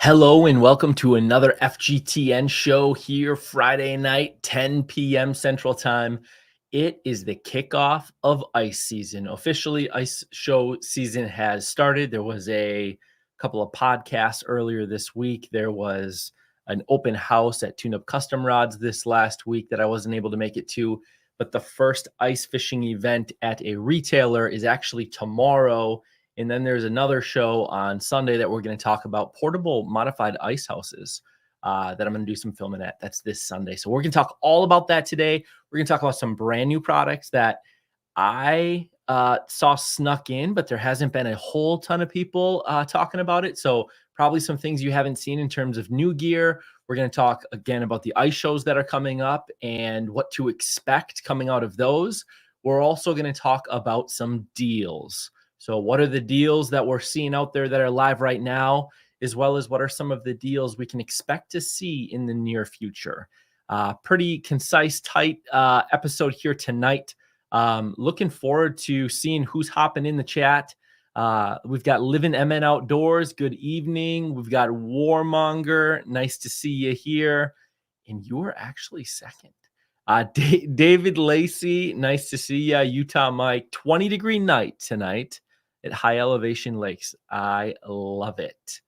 Hello and welcome to another FGTN show here Friday night, 10 p.m. Central Time. It is the kickoff of ice season. Officially, ice show season has started. There was a couple of podcasts earlier this week. There was an open house at Tune Up Custom Rods this last week that I wasn't able to make it to. But the first ice fishing event at a retailer is actually tomorrow. And then there's another show on Sunday that we're going to talk about portable modified ice houses that I'm going to do some filming at. That's this Sunday. So we're going to talk all about that today. We're going to talk about some brand new products that I saw snuck in, but there hasn't been a whole ton of people talking about it. So probably some things you haven't seen in terms of new gear. We're going to talk again about the ice shows that are coming up and what to expect coming out of those. We're also going to talk about some deals. So what are the deals that we're seeing out there that are live right now, as well as what are some of the deals we can expect to see in the near future? Pretty concise, tight episode here tonight. Looking forward to seeing who's hopping in the chat. We've got Living MN Outdoors. Good evening. We've got Warmonger. Nice to see you here. And you're actually second. David Lacey. Nice to see you. Utah Mike. 20-degree night tonight at High Elevation Lakes. I love it.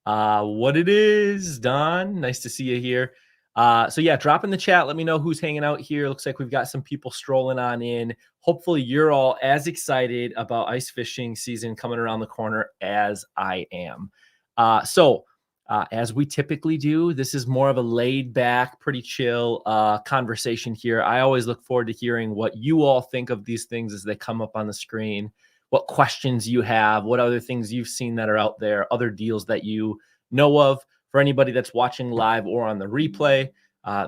What it is, Don. Nice to see you here. So yeah, drop in the chat. Let me know who's hanging out here. Looks like we've got some people strolling on in. Hopefully you're all as excited about ice fishing season coming around the corner as I am. As we typically do, this is more of a laid back, pretty chill conversation here. I always look forward to hearing what you all think of these things as they come up on the screen, what questions you have, what other things you've seen that are out there, other deals that you know of. For anybody that's watching live or on the replay,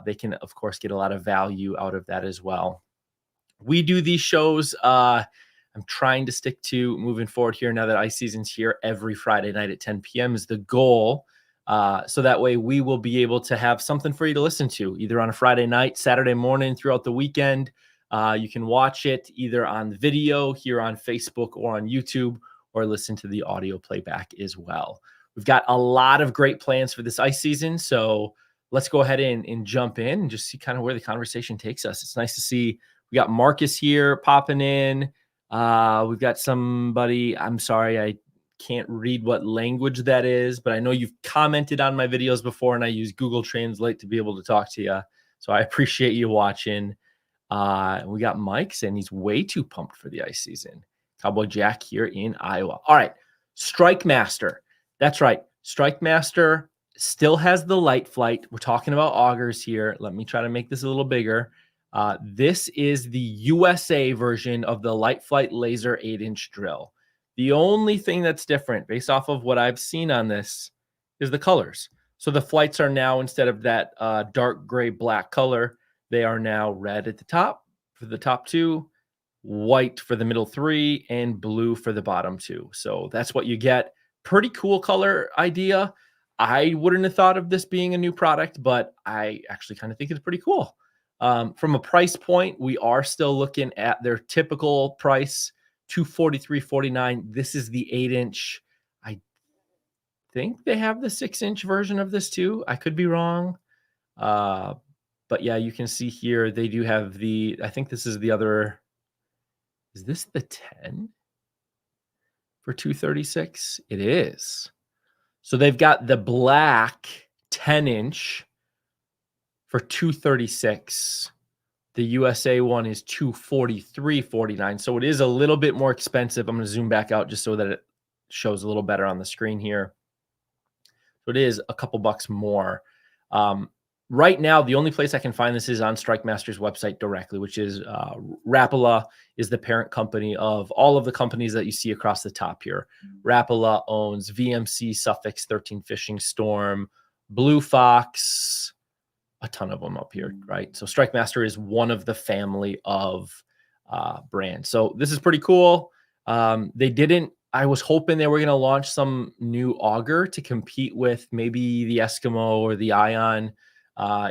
they can, of course, get a lot of value out of that as well. We do these shows. I'm trying to stick to moving forward here now that ice season's here. Every Friday night at 10 p.m. is the goal. So that way we will be able to have something for you to listen to, either on a Friday night, Saturday morning, throughout the weekend. You can watch it either on video here on Facebook or on YouTube, or listen to the audio playback as well. We've got a lot of great plans for this ice season. So let's go ahead and jump in and just see kind of where the conversation takes us. It's nice to see we got Marcus here popping in. We've got somebody, I'm sorry, I can't read what language that is, but I know you've commented on my videos before and I use Google Translate to be able to talk to you. So I appreciate you watching. We got Mike saying he's way too pumped for the ice season. Cowboy Jack here in Iowa. All right. StrikeMaster. That's right. StrikeMaster still has the light flight. We're talking about augers here. Let me try to make this a little bigger. This is the USA version of the light flight laser 8-inch drill. The only thing that's different based off of what I've seen on this is the colors. So the flights are now, instead of that dark gray black color, they are now red at the top for the top two, white for the middle three, and blue for the bottom two. So that's what you get. Pretty cool color idea. I wouldn't have thought of this being a new product, but I actually kind of think it's pretty cool. From a price point, we are still looking at their typical price, $243.49. This is the 8-inch. I think they have the 6-inch version of this too. I could be wrong. But yeah, you can see here, they do have the, I think this is the other, is this the 10 for $236? It is. So they've got the black 10-inch for $236. The USA one is $243.49. So it is a little bit more expensive. I'm going to zoom back out just so that it shows a little better on the screen here. So it is a couple bucks more. Right now, the only place I can find this is on StrikeMaster's website directly, which is Rapala is the parent company of all of the companies that you see across the top here. Rapala owns VMC, Suffix, 13 Fishing, Storm, Blue Fox, a ton of them up here, right? So StrikeMaster is one of the family of brands. So this is pretty cool. I was hoping they were going to launch some new auger to compete with maybe the Eskimo or the Ion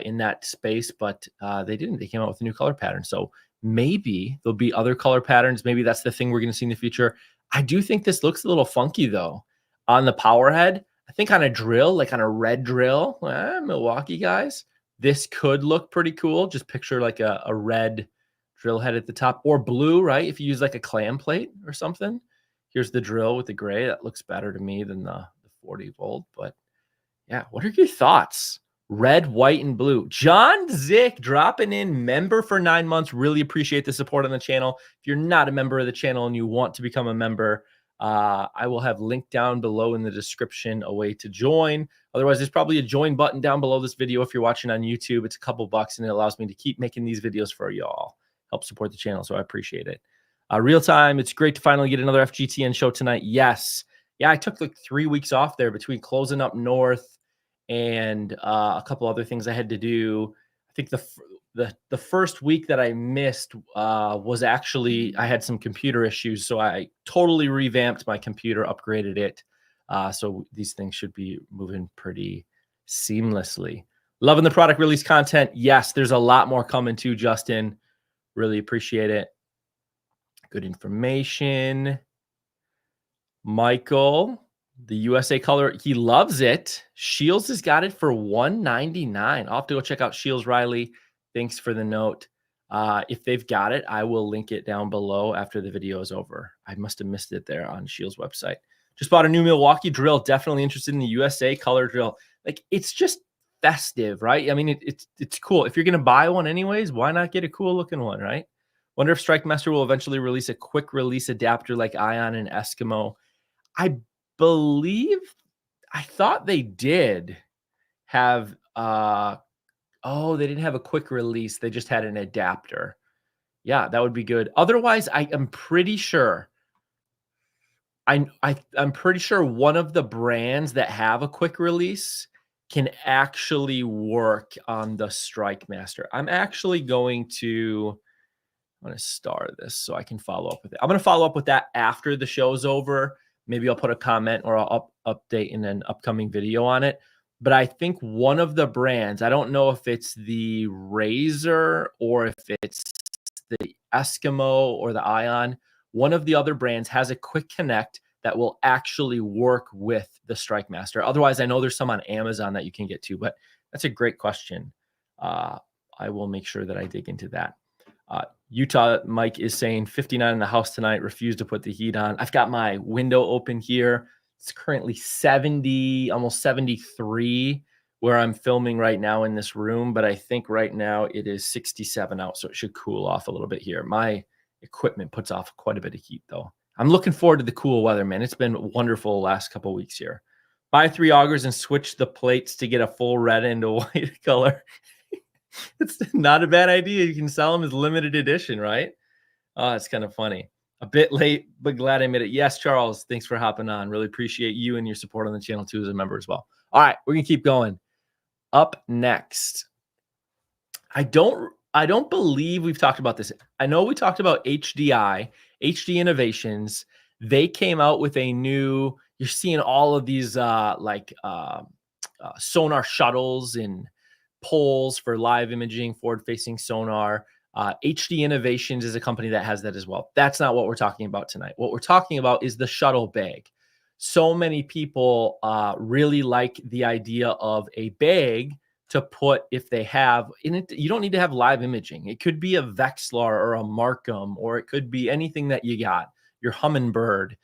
in that space, but they didn't. They came out with a new color pattern. So maybe there'll be other color patterns. Maybe that's the thing we're going to see in the future. I do think this looks a little funky though. On the power head, I think on a drill, like on a red drill, Milwaukee guys, this could look pretty cool. Just picture like a red drill head at the top, or blue, right? If you use like a clam plate or something. Here's the drill with the gray. That looks better to me than the 40 volt. But yeah, what are your thoughts? Red, white, and blue. John Zick dropping in, member for 9 months. Really appreciate the support on the channel. If you're not a member of the channel and you want to become a member, I will have linked down below in the description a way to join. Otherwise, there's probably a join button down below this video if you're watching on YouTube. It's a couple bucks and it allows me to keep making these videos for y'all. Help support the channel, so I appreciate it. Real time, it's great to finally get another FGTN show tonight. Yes. Yeah, I took like 3 weeks off there between closing up north and a couple other things I had to do. I think the first week that I missed was actually I had some computer issues, so I totally revamped my computer, upgraded it. So these things should be moving pretty seamlessly. Loving the product release content. Yes, there's a lot more coming too, Justin. Really appreciate it. Good information. Michael, the USA color, he loves it. Shields has got it for $199. I'll have to go check out Shields Riley. Thanks for the note. If they've got it, I will link it down below after the video is over. I must have missed it there on Shields website. Just bought a new Milwaukee drill. Definitely interested in the USA color drill. Like, it's just festive, right? I mean, it's cool. If you're going to buy one anyways, why not get a cool looking one, right? Wonder if StrikeMaster will eventually release a quick release adapter like Ion and Eskimo. I believe, I thought they did have, oh, they didn't have a quick release. They just had an adapter. Yeah, that would be good. Otherwise, I am pretty sure, I'm pretty sure one of the brands that have a quick release can actually work on the StrikeMaster. I'm actually going to star this so I can follow up with it. I'm going to follow up with that after the show's over. Maybe I'll put a comment or I'll update in an upcoming video on it. But I think one of the brands, I don't know if it's the Razor or if it's the Eskimo or the Ion, one of the other brands has a quick connect that will actually work with the StrikeMaster. Otherwise, I know there's some on Amazon that you can get to, but that's a great question. I will make sure that I dig into that. Utah Mike is saying 59 in the house tonight, refused to put the heat on. I've got my window open here. It's currently 70, almost 73 where I'm filming right now in this room, but I think right now it is 67 out, so it should cool off a little bit here. My equipment puts off quite a bit of heat though. I'm looking forward to the cool weather, man. It's been wonderful the last couple of weeks here. Buy 3 augers and switch the plates to get a full red and a white color. It's not a bad idea. You can sell them as limited edition, right? Oh, it's kind of funny. A bit late, but glad I made it. Yes, Charles, thanks for hopping on. Really appreciate you and your support on the channel too as a member as well. All right, we're going to keep going. Up next, I don't believe we've talked about this. I know we talked about HDI, HD Innovations. They came out with a new, you're seeing all of these sonar shuttles and poles for live imaging, forward-facing sonar. HD Innovations is a company that has that as well. That's not what we're talking about tonight. What we're talking about is the shuttle bag. So many people really like the idea of a bag to put if they have in it. You don't need to have live imaging. It could be a Vexlar or a Markham, or it could be anything that you got, your Humminbird.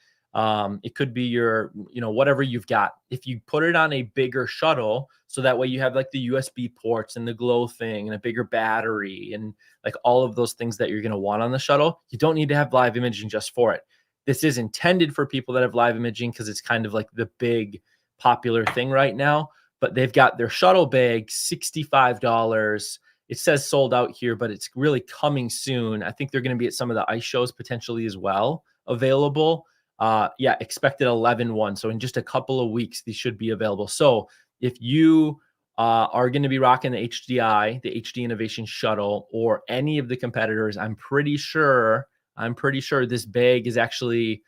It could be your, whatever you've got. If you put it on a bigger shuttle, so that way you have like the USB ports and the glow thing and a bigger battery and like all of those things that you're going to want on the shuttle, you don't need to have live imaging just for it. This is intended for people that have live imaging because it's kind of like the big popular thing right now. But they've got their shuttle bag, $65. It says sold out here, but it's really coming soon. I think they're going to be at some of the ice shows potentially as well, available. Yeah, expected 11/1. So in just a couple of weeks, these should be available. So if you are going to be rocking the HDI, the HD Innovation shuttle, or any of the competitors, I'm pretty sure this bag is actually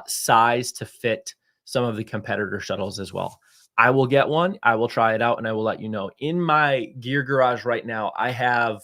sized to fit some of the competitor shuttles as well. I will get one. I will try it out, and I will let you know. In my gear garage right now, I have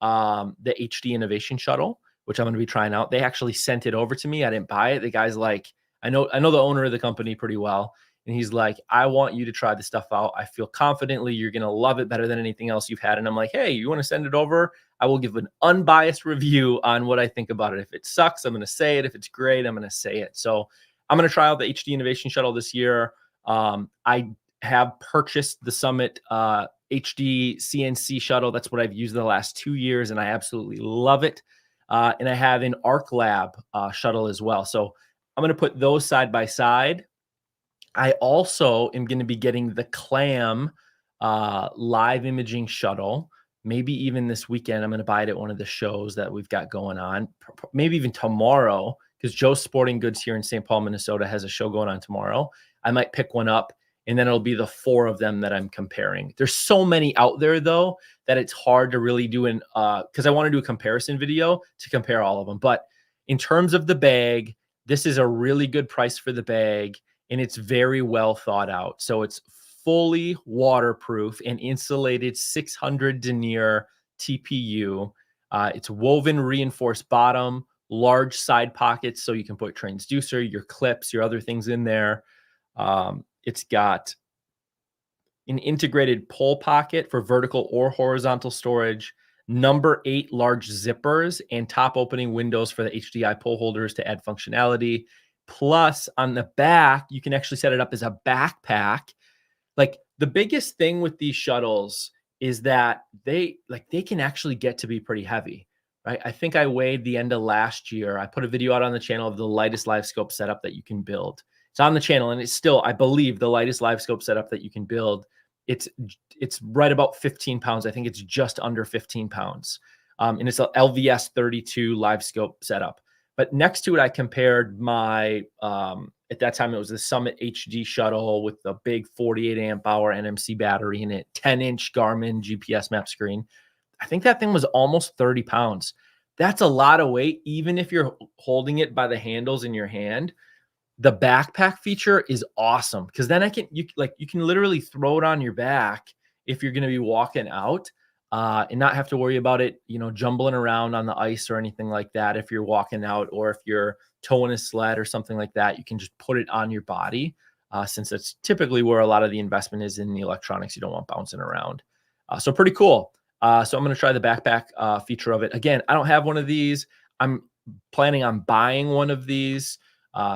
the HD Innovation shuttle, which I'm going to be trying out. They actually sent it over to me. I didn't buy it. The guy's like, I know the owner of the company pretty well. And he's like, I want you to try this stuff out. I feel confidently you're going to love it better than anything else you've had. And I'm like, hey, you want to send it over? I will give an unbiased review on what I think about it. If it sucks, I'm going to say it. If it's great, I'm going to say it. So I'm going to try out the HD Innovation Shuttle this year. I have purchased the Summit HD CNC shuttle. That's what I've used the last 2 years, and I absolutely love it. And I have an Arc Lab shuttle as well. So I'm going to put those side by side. I also am going to be getting the Clam live imaging shuttle. Maybe even this weekend, I'm going to buy it at one of the shows that we've got going on. Maybe even tomorrow, because Joe's Sporting Goods here in St. Paul, Minnesota has a show going on tomorrow. I might pick one up, and then it'll be the 4 of them that I'm comparing. There's so many out there, though, that it's hard to really do because I want to do a comparison video to compare all of them. But in terms of the bag, this is a really good price for the bag, and it's very well thought out. So it's fully waterproof and insulated 600 denier TPU. It's woven reinforced bottom, large side pockets, so you can put transducer, your clips, your other things in there. It's got an integrated pull pocket for vertical or horizontal storage, number 8 large zippers, and top opening windows for the HDI pull holders to add functionality. Plus, on the back, you can actually set it up as a backpack. Like, the biggest thing with these shuttles is that they can actually get to be pretty heavy, right? I think I weighed the end of last year. I put a video out on the channel of the lightest live scope setup that you can build. It's on the channel, and it's still, I believe, the lightest live scope setup that you can build. It's right about 15 pounds. I think it's just under 15 pounds. And it's a LVS 32 live scope setup. But next to it, I compared my, at that time, it was the Summit HD shuttle with the big 48 amp hour NMC battery in it, 10-inch Garmin GPS map screen. I think that thing was almost 30 pounds. That's a lot of weight, even if you're holding it by the handles in your hand. The backpack feature is awesome, because then you can literally throw it on your back if you're going to be walking out. And not have to worry about it, jumbling around on the ice or anything like that. If you're walking out, or if you're towing a sled or something like that, you can just put it on your body, since it's typically where a lot of the investment is in the electronics. You don't want bouncing around. So pretty cool. So I'm going to try the backpack feature of it. Again, I don't have one of these. I'm planning on buying one of these.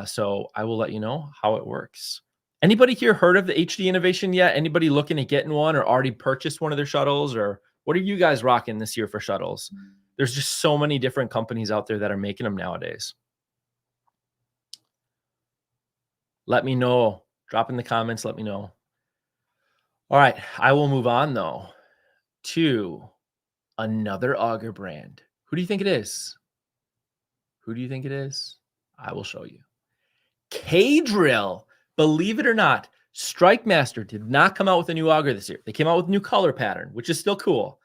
So I will let you know how it works. Anybody here heard of the HD Innovation yet? Anybody looking at getting one, or already purchased one of their shuttles? Or what are you guys rocking this year for shuttles? There's just so many different companies out there that are making them nowadays. Let me know. Drop in the comments. Let me know. All right. I will move on, though, to another auger brand. Who do you think it is? Who do you think it is? I will show you. K-Drill. Believe it or not, StrikeMaster did not come out with a new auger this year. They came out with a new color pattern, which is still cool.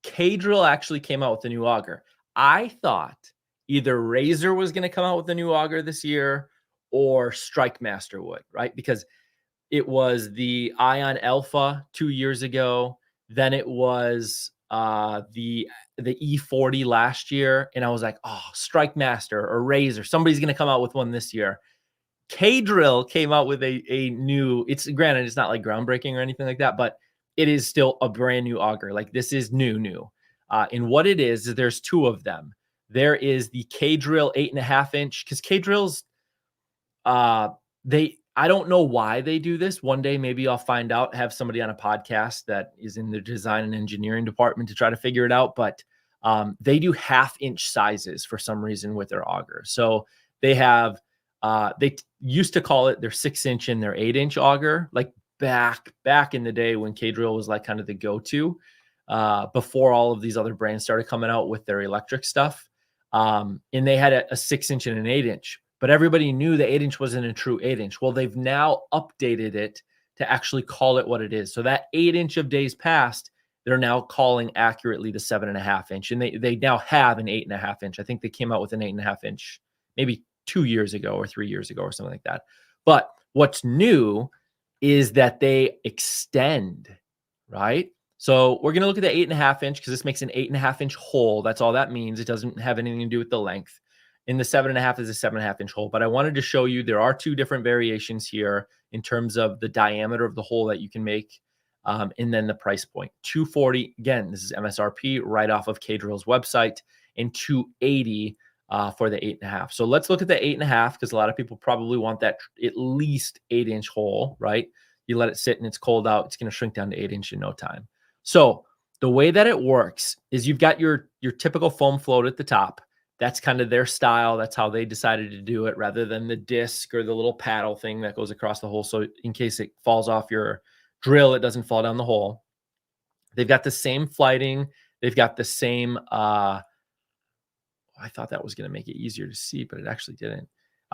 K-Drill actually came out with a new auger. I thought either Razor was going to come out with a new auger this year, or StrikeMaster would, right? Because it was the Ion Alpha 2 years ago. Then it was the E40 last year. And I was like, oh, StrikeMaster or Razor, somebody's going to come out with one this year. K-Drill came out with a new, granted, it's not like groundbreaking or anything like that, but it is still a brand new auger. Like, this is new. And what it is there's 2 of them. There is the K-Drill 8.5 inch, because K-Drills, I don't know why they do this. One day, maybe I'll find out, have somebody on a podcast that is in the design and engineering department to try to figure it out. But they do 1/2 inch sizes for some reason with their auger. So they have, they used to call it their 6-inch and their 8-inch auger, like back in the day when K-Drill was like kind of the go-to, before all of these other brands started coming out with their electric stuff. And they had a 6-inch and an 8-inch, but everybody knew the 8-inch wasn't a true 8-inch. Well, they've now updated it to actually call it what it is. So that 8-inch of days past, they're now calling accurately the 7.5 inch. And they now have an 8.5 inch. I think they came out with an 8.5 inch, maybe 2 years ago or 3 years ago or something like that. But what's new is that they extend, right? So we're going to look at the 8.5 inch, because this makes an 8.5 inch hole. That's all that means. It doesn't have anything to do with the length. And the 7.5 is a 7.5 inch hole. But I wanted to show you there are 2 different variations here. in terms of the diameter of the hole that you can make. And then the price point, $240. Again, this is MSRP right off of K-Drill's website, and $280 for the 8.5. So let's look at the 8.5, because a lot of people probably want that at least 8-inch hole, right? You let it sit and it's cold out, it's going to shrink down to 8-inch in no time. So the way that it works is you've got your typical foam float at the top. That's kind of their style. That's how they decided to do it, rather than the disc or the little paddle thing that goes across the hole. So in case it falls off your drill, it doesn't fall down the hole. They've got the same flighting. They've got the same, I thought that was going to make it easier to see, but it actually didn't.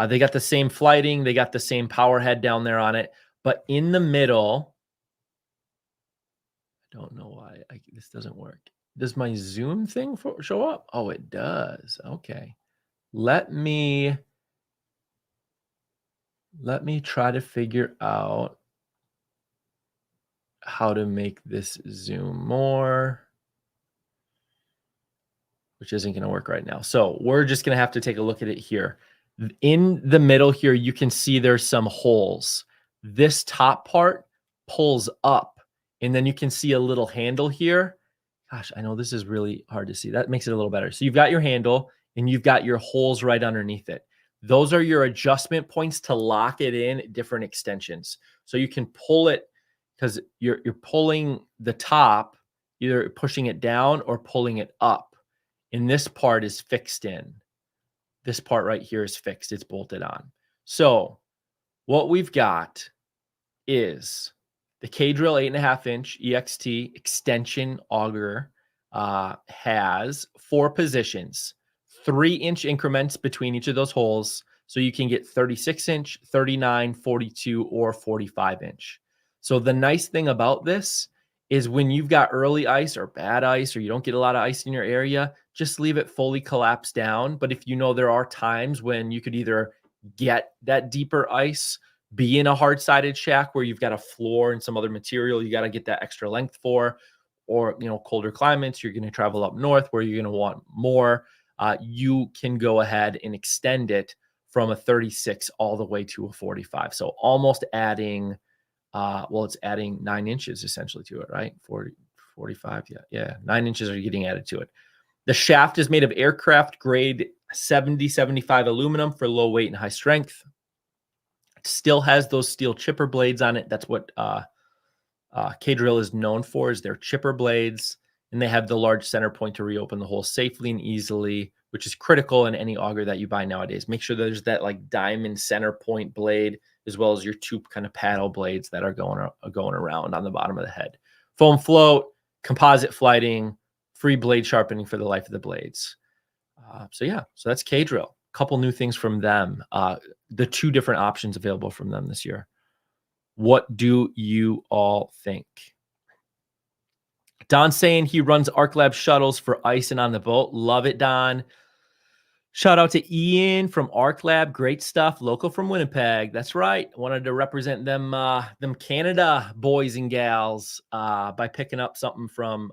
They got the same flighting. They got the same power head down there on it. But in the middle, I don't know why this doesn't work. Does my Zoom thing show up? Oh, it does. Okay. Let me try to figure out how to make this zoom more, which isn't going to work right now. So we're just going to have to take a look at it here. In the middle here, you can see there's some holes. This top part pulls up, and then you can see a little handle here. Gosh, I know this is really hard to see. That makes it a little better. So you've got your handle, and you've got your holes right underneath it. Those are your adjustment points to lock it in at different extensions. So you can pull it, because you're pulling the top, either pushing it down or pulling it up. And this part is fixed in. This part right here is fixed. It's bolted on. So what we've got is the K-Drill 8.5-inch EXT extension auger. Has 4 positions, 3-inch increments between each of those holes. So you can get 36-inch, 39, 42, or 45-inch. So the nice thing about this is when you've got early ice or bad ice, or you don't get a lot of ice in your area, just leave it fully collapsed down. But if you know there are times when you could either get that deeper ice, be in a hard-sided shack where you've got a floor and some other material you got to get that extra length for, or, you know, colder climates, you're going to travel up north where you're going to want more, you can go ahead and extend it from a 36 all the way to a 45. So almost adding, it's adding 9 inches essentially to it, right? 40, 45. Yeah. 9 inches are getting added to it. The shaft is made of aircraft grade 70-75 aluminum for low weight and high strength. It still has those steel chipper blades on it. That's what K-Drill is known for, is their chipper blades. And they have the large center point to reopen the hole safely and easily, which is critical in any auger that you buy nowadays. Make sure there's that like diamond center point blade, as well as your 2 kind of paddle blades that are going around on the bottom of the head. Foam float, composite flighting, free blade sharpening for the life of the blades. So that's K-Drill. A couple new things from them. The 2 different options available from them this year. What do you all think? Don's saying he runs ArcLab shuttles for ice and on the boat. Love it, Don. Shout out to Ian from ArcLab. Great stuff. Local from Winnipeg. That's right. Wanted to represent them Canada boys and gals by picking up something from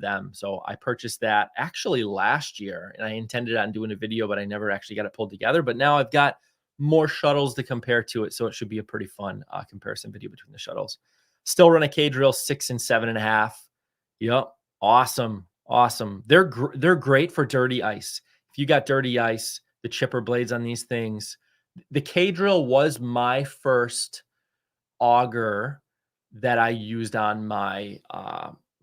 them. So I purchased that actually last year, and I intended on doing a video, but I never actually got it pulled together. But now I've got more shuttles to compare to it, so it should be a pretty fun comparison video between the shuttles. Still run a K-Drill 6 and 7.5. Yep, awesome. They're great for dirty ice. If you got dirty ice, the chipper blades on these things. The K-Drill was my first auger that I used on my.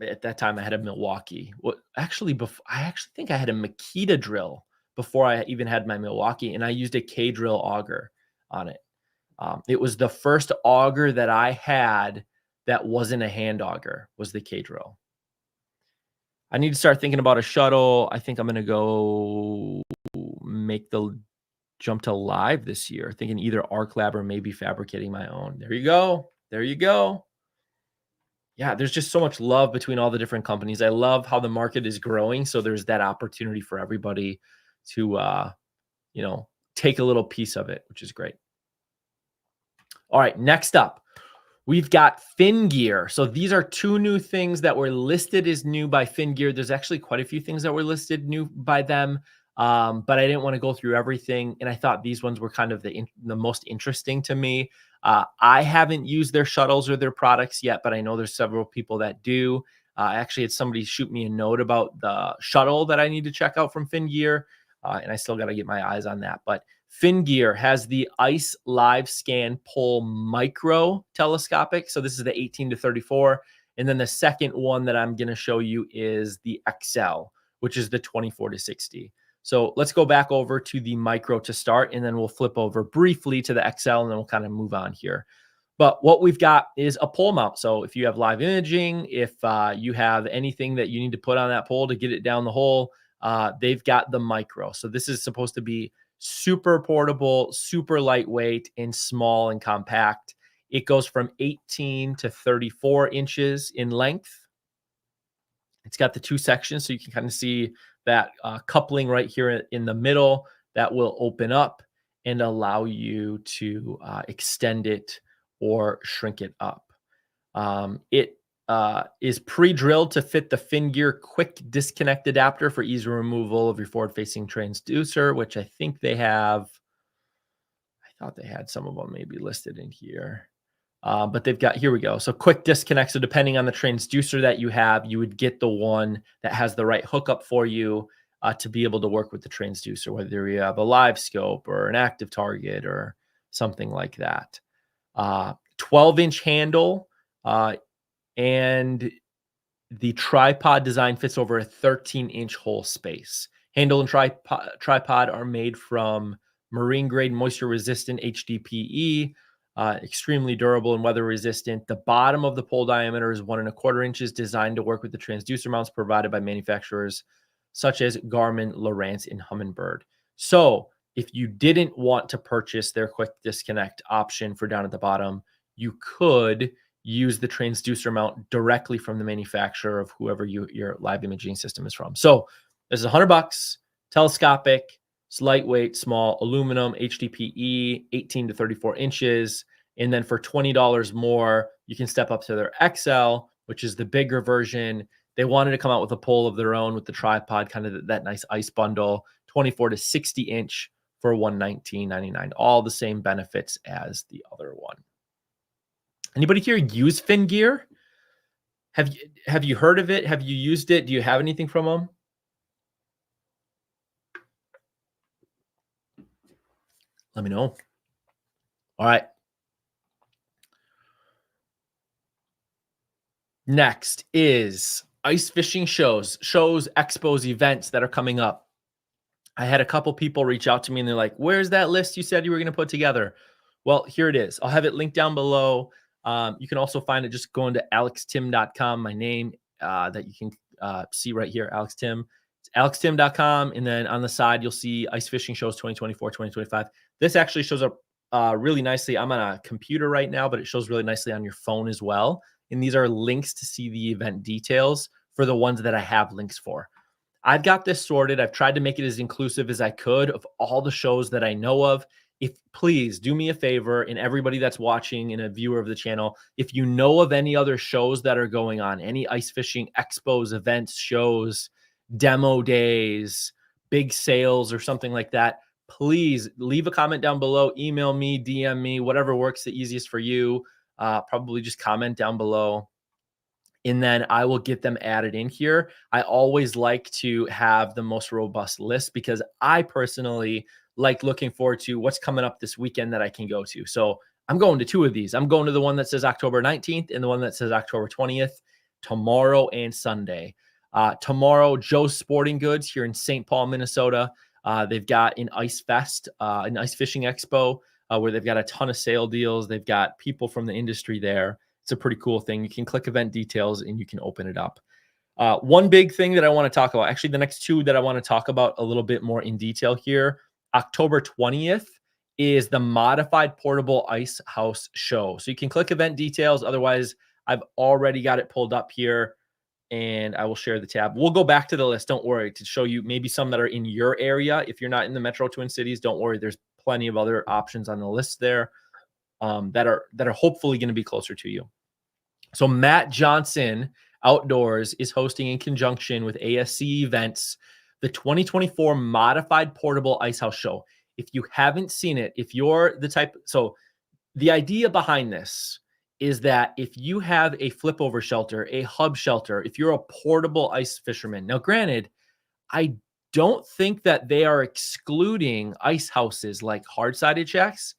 At that time, I had a Milwaukee. I actually think I had a Makita drill before I even had my Milwaukee, and I used a K-Drill auger on it. It was the first auger that I had that wasn't a hand auger, was the K-Drill. I need to start thinking about a shuttle. I think I'm going to go make the jump to live this year, thinking either ArcLab or maybe fabricating my own. There you go. Yeah, there's just so much love between all the different companies. I love how the market is growing. So there's that opportunity for everybody to, take a little piece of it, which is great. All right, next up, we've got Fin Gear. So these are 2 new things that were listed as new by Fin Gear. There's actually quite a few things that were listed new by them, but I didn't want to go through everything. And I thought these ones were kind of the most interesting to me. I haven't used their shuttles or their products yet, but I know there's several people that do. I actually had somebody shoot me a note about the shuttle that I need to check out from FinGear, and I still got to get my eyes on that. But FinGear has the ICE Live Scan Pole Micro telescopic. So this is the 18 to 34. And then the second one that I'm going to show you is the XL, which is the 24 to 60. So let's go back over to the micro to start, and then we'll flip over briefly to the XL, and then we'll kind of move on here. But what we've got is a pole mount. So if you have live imaging, if you have anything that you need to put on that pole to get it down the hole, they've got the micro. So this is supposed to be super portable, super lightweight, and small and compact. It goes from 18 to 34 inches in length. It's got the two sections, so you can kind of see that coupling right here in the middle that will open up and allow you to extend it or shrink it up. It is pre-drilled to fit the FinGear quick disconnect adapter for easy removal of your forward-facing transducer, which I think they have. I thought they had some of them maybe listed in here. But they've got, here we go. So quick disconnect. So depending on the transducer that you have, you would get the one that has the right hookup for you to be able to work with the transducer, whether you have a live scope or an active target or something like that. 12-inch handle, and the tripod design fits over a 13-inch hole space. Handle and tripod are made from marine grade moisture resistant HDPE. Extremely durable and weather resistant. The bottom of the pole diameter is 1¼ inches, designed to work with the transducer mounts provided by manufacturers such as Garmin, Lowrance, and Humminbird. So if you didn't want to purchase their quick disconnect option for down at the bottom, you could use the transducer mount directly from the manufacturer of whoever your live imaging system is from. So this is $100, telescopic. It's lightweight, small, aluminum, HDPE, 18 to 34 inches. And then for $20 more, you can step up to their XL, which is the bigger version. They wanted to come out with a pole of their own with the tripod, kind of that nice ice bundle, 24 to 60 inch for $119.99. All the same benefits as the other one. Anybody here use FinGear? Have you heard of it? Have you used it? Do you have anything from them? Let me know. All right. Next is ice fishing shows, expos, events that are coming up. I had a couple people reach out to me and they're like, where's that list you said you were going to put together? Well, here it is. I'll have it linked down below. You can also find it just going to alextim.com, my name that you can see right here, Alex Tim. It's alextim.com. And then on the side, you'll see ice fishing shows 2024, 2025. This actually shows up really nicely. I'm on a computer right now, but it shows really nicely on your phone as well. And these are links to see the event details for the ones that I have links for. I've got this sorted. I've tried to make it as inclusive as I could of all the shows that I know of. If please do me a favor, and everybody that's watching and a viewer of the channel, if you know of any other shows that are going on, any ice fishing expos, events, shows, demo days, big sales, or something like that, please leave a comment down below, email me, DM me, whatever works the easiest for you. Probably just comment down below, and then I will get them added in here. I always like to have the most robust list because I personally like looking forward to what's coming up this weekend that I can go to. So I'm going to two of these. I'm going to the one that says October 19th and the one that says October 20th, tomorrow and Sunday. Tomorrow, Joe's Sporting Goods here in St. Paul, Minnesota. They've got an Ice Fest, an ice fishing expo, where they've got a ton of sale deals. They've got people from the industry there. It's a pretty cool thing. You can click event details and you can open it up. One big thing that I want to talk about, actually the next two that I want to talk about a little bit more in detail here, October 20th is the Modified Portable Ice House Show. So you can click event details. Otherwise, I've already got it pulled up here and I will share the tab. We'll go back to the list. Don't worry, to show you maybe some that are in your area. If you're not in the Metro Twin Cities, don't worry. There's plenty of other options on the list there that are hopefully going to be closer to you. So Matt Johnson Outdoors is hosting in conjunction with ASC Events the 2024 Modified Portable Ice House Show. If you haven't seen it, if you're the type, so The idea behind this is that if you have a flip over shelter, a hub shelter, if you're a portable ice fisherman, now granted, I don't think that they are excluding ice houses like hard-sided shacks.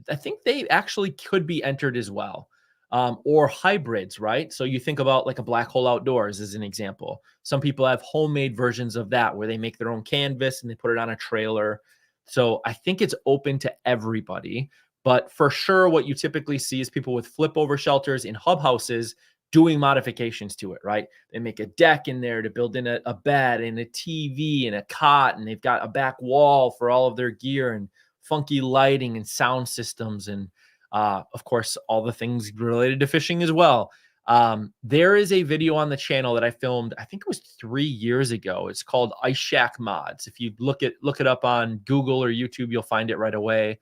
I think they actually could be entered as well, or hybrids, right? So you think about like a Black Hole Outdoors as an example. Some people have homemade versions of that where they make their own canvas and they put it on a trailer. So I think it's open to everybody. But for sure, what you typically see is people with flip over shelters in hub houses doing modifications to it, right? They make a deck in there to build in a bed and a TV and a cot, and they've got a back wall for all of their gear and funky lighting and sound systems, and of course, all the things related to fishing as well. There is a video on the channel that I filmed, I think it was 3 years ago. It's called Ice Shack Mods. If you look it up on Google or YouTube, you'll find it right away.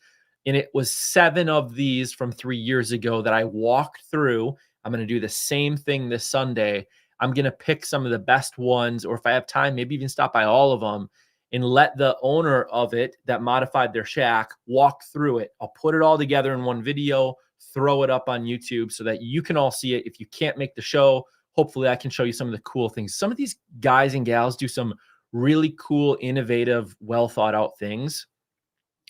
And it was 7 of these from 3 years ago that I walked through. I'm going to do the same thing this Sunday. I'm going to pick some of the best ones, or if I have time, maybe even stop by all of them and let the owner of it that modified their shack walk through it. I'll put it all together in one video, throw it up on YouTube so that you can all see it. If you can't make the show, hopefully I can show you some of the cool things. Some of these guys and gals do some really cool, innovative, well thought out things.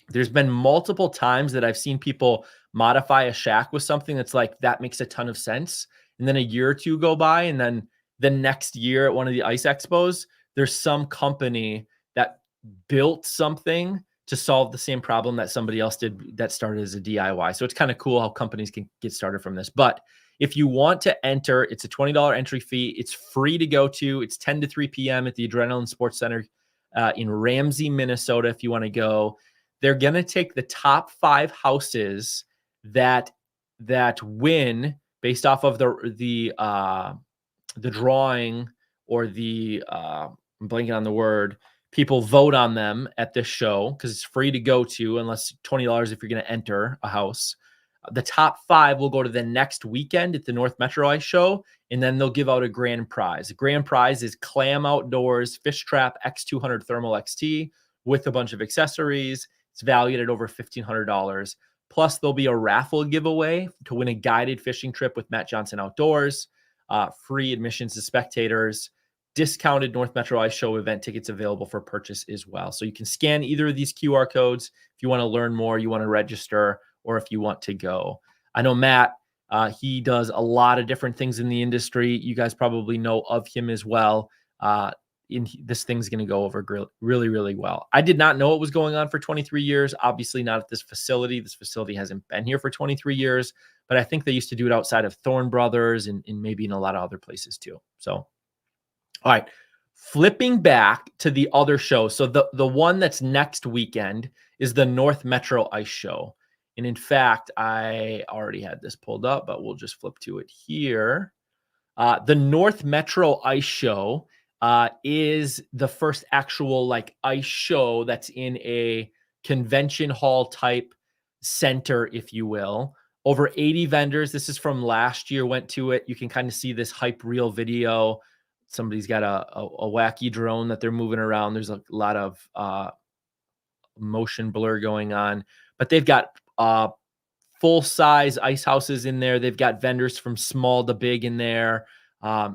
There's been multiple times that I've seen people modify a shack with something that's like, that makes a ton of sense. And then a year or two go by, and then the next year at one of the ice expos, there's some company that built something to solve the same problem that somebody else did that started as a DIY. So it's kind of cool how companies can get started from this. But if you want to enter, it's a $20 entry fee. It's free to go to. It's 10 to 3 p.m. at the Adrenaline Sports Center in Ramsey, Minnesota, if you want to go. They're going to take the top 5 houses that win based off of the drawing, or the I'm blanking on the word. People vote on them at this show because it's free to go to, unless $20 if you're going to enter a house. The top 5 will go to the next weekend at the North Metro Ice Show, and then they'll give out a grand prize. The grand prize is Clam Outdoors Fish Trap X200 Thermal XT with a bunch of accessories. It's valued at over $1,500. Plus, there'll be a raffle giveaway to win a guided fishing trip with Matt Johnson Outdoors, free admissions to spectators, discounted North Metro Ice Show event tickets available for purchase as well. So you can scan either of these QR codes if you want to learn more, you want to register, or if you want to go. I know Matt, he does a lot of different things in the industry. You guys probably know of him as well. This thing's going to go over really, really well. I did not know it was going on for 23 years. Obviously not at this facility. This facility hasn't been here for 23 years, but I think they used to do it outside of Thorne Brothers and maybe in a lot of other places too. So, all right, flipping back to the other show. So the one that's next weekend is the North Metro Ice Show. And in fact, I already had this pulled up, but we'll just flip to it here. The North Metro Ice Show is the first actual like ice show that's in a convention hall type center, if you will. Over 80 vendors. This is from last year, went to it. You can kind of see this hype reel video. Somebody's got a wacky drone that they're moving around. There's a lot of motion blur going on, but they've got full-size ice houses in there. They've got vendors from small to big in there.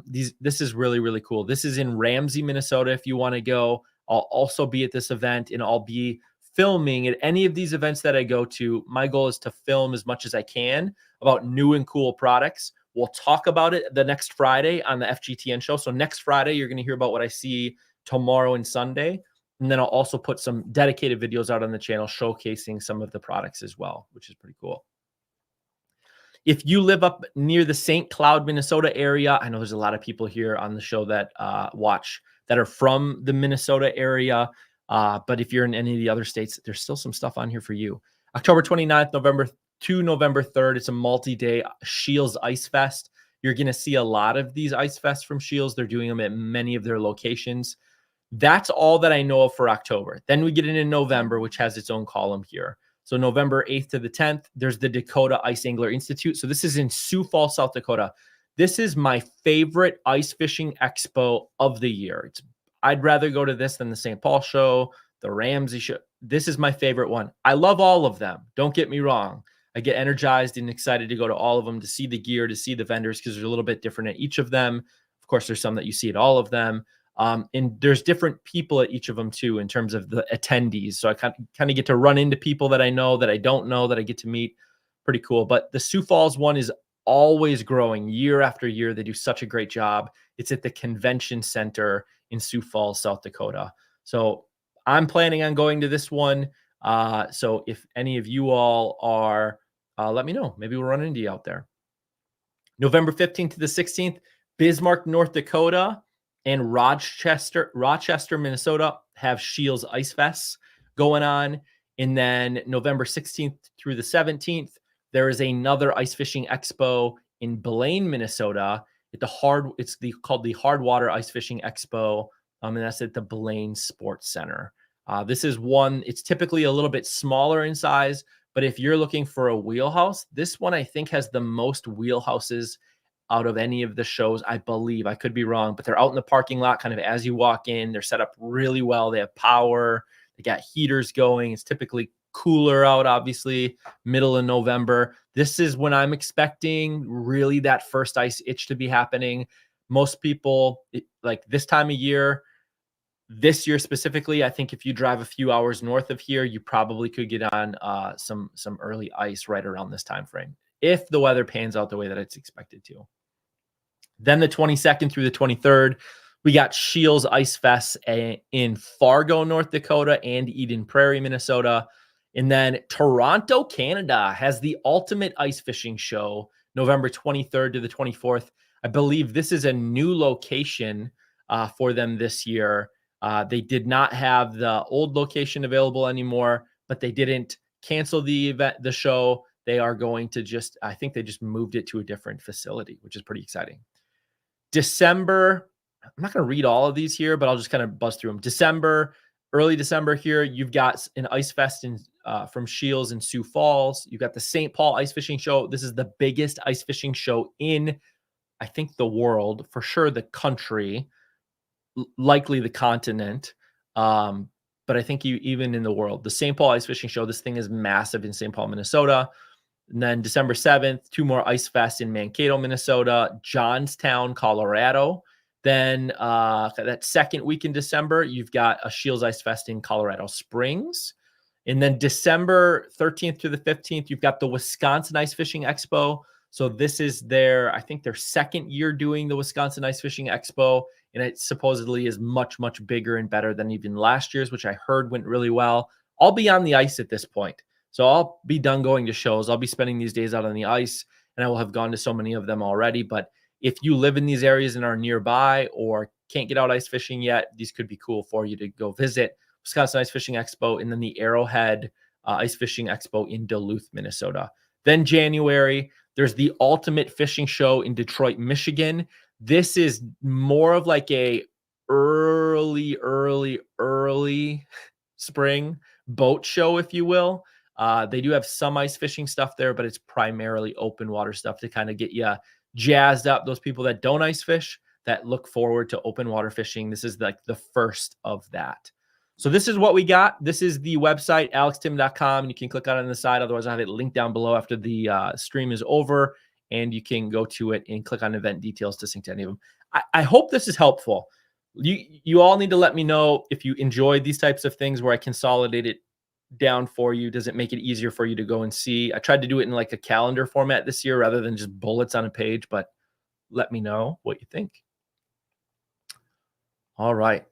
This is really, really cool. This is in Ramsey, Minnesota. If you want to go, I'll also be at this event, and I'll be filming at any of these events that I go to. My goal is to film as much as I can about new and cool products. We'll talk about it the next Friday on the FGTN show. So next Friday, you're going to hear about what I see tomorrow and Sunday. And then I'll also put some dedicated videos out on the channel showcasing some of the products as well, which is pretty cool. If you live up near the St. Cloud, Minnesota area, I know there's a lot of people here on the show that watch that are from the Minnesota area. But if you're in any of the other states, there's still some stuff on here for you. October 29th, November 3rd, it's a multi-day Shields Ice Fest. You're going to see a lot of these Ice Fests from Shields. They're doing them at many of their locations. That's all that I know of for October. Then we get into November, which has its own column here. So November 8th to the 10th, there's the Dakota Ice Angler Institute. So this is in Sioux Falls, South Dakota. This is my favorite ice fishing expo of the year. I'd rather go to this than the St. Paul show, the Ramsey show. This is my favorite one. I love all of them. Don't get me wrong. I get energized and excited to go to all of them, to see the gear, to see the vendors, because they're a little bit different at each of them. Of course, there's some that you see at all of them. And there's different people at each of them too, in terms of the attendees. So I kind of get to run into people that I know, that I don't know, that I get to meet. Pretty cool. But the Sioux Falls one is always growing year after year. They do such a great job. It's at the convention center in Sioux Falls, South Dakota. So I'm planning on going to this one. So if any of you all are, let me know. Maybe we'll run into you out there. November 15th to the 16th, Bismarck, North Dakota, and Rochester, Minnesota have Shields Ice Fests going on. And then November 16th through the 17th, there is another ice fishing expo in Blaine, Minnesota. Called the Hardwater Ice Fishing Expo, and that's at the Blaine Sports Center. This is one, it's typically a little bit smaller in size, but if you're looking for a wheelhouse, this one I think has the most wheelhouses out of any of the shows, I believe. I could be wrong, but they're out in the parking lot kind of as you walk in. They're set up really well. They have power. They got heaters going. It's typically cooler out, obviously, middle of November. This is when I'm expecting really that first ice itch to be happening. Most people, like this time of year, this year specifically, I think if you drive a few hours north of here, you probably could get on some early ice right around this time frame, if the weather pans out the way that it's expected to. Then the 22nd through the 23rd, we got Shields Ice Fest in Fargo, North Dakota, and Eden Prairie, Minnesota. And then Toronto, Canada has the Ultimate Ice Fishing Show, November 23rd to the 24th. I believe this is a new location for them this year. They did not have the old location available anymore, but they didn't cancel the show. They are going to I think they just moved it to a different facility, which is pretty exciting. December, I'm not going to read all of these here, but I'll just kind of buzz through them. Early December here, you've got an Ice Fest from Shields in Sioux Falls. You've got the St. Paul Ice Fishing Show. This is the biggest ice fishing show in, I think, the world, for sure the country, likely the continent. But I think even in the world, the St. Paul Ice Fishing Show, this thing is massive in St. Paul, Minnesota. And then December 7th, 2 more Ice Fests in Mankato, Minnesota, Johnstown, Colorado. Then that second week in December, you've got a Shields Ice Fest in Colorado Springs. And then December 13th to the 15th, you've got the Wisconsin Ice Fishing Expo. So this is I think their second year doing the Wisconsin Ice Fishing Expo. And it supposedly is much, much bigger and better than even last year's, which I heard went really well. I'll be on the ice at this point. So I'll be done going to shows. I'll be spending these days out on the ice, and I will have gone to so many of them already. But if you live in these areas and are nearby or can't get out ice fishing yet, these could be cool for you to go visit. Wisconsin Ice Fishing Expo, and then the Arrowhead Ice Fishing Expo in Duluth, Minnesota. Then January, there's the Ultimate Fishing Show in Detroit, Michigan. This is more of like a early spring boat show, if you will. They do have some ice fishing stuff there, but it's primarily open water stuff to kind of get you jazzed up. Those people that don't ice fish, that look forward to open water fishing. This is like the first of that. So this is what we got. This is the website, alextim.com. You can click on it on the side. Otherwise, I have it linked down below after the stream is over, and you can go to it and click on event details to sync to any of them. I hope this is helpful. You all need to let me know if you enjoyed these types of things where I consolidate it down for you. Does it make it easier for you to go and see? I tried to do it in like a calendar format this year rather than just bullets on a page, but let me know what you think. All right.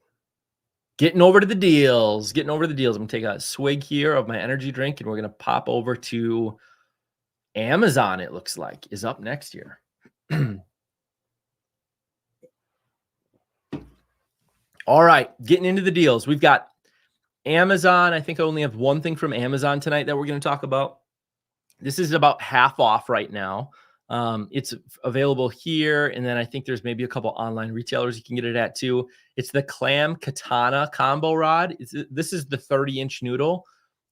Getting over to the deals. I'm going to take a swig here of my energy drink, and we're going to pop over to Amazon, it looks like, is up next here. All right. Getting into the deals. We've got Amazon. I think I only have one thing from Amazon tonight that we're going to talk about. This is about half off right now. It's available here, and then I think there's maybe a couple online retailers you can get it at too. It's the Clam Katana combo rod. This is the 30-inch noodle.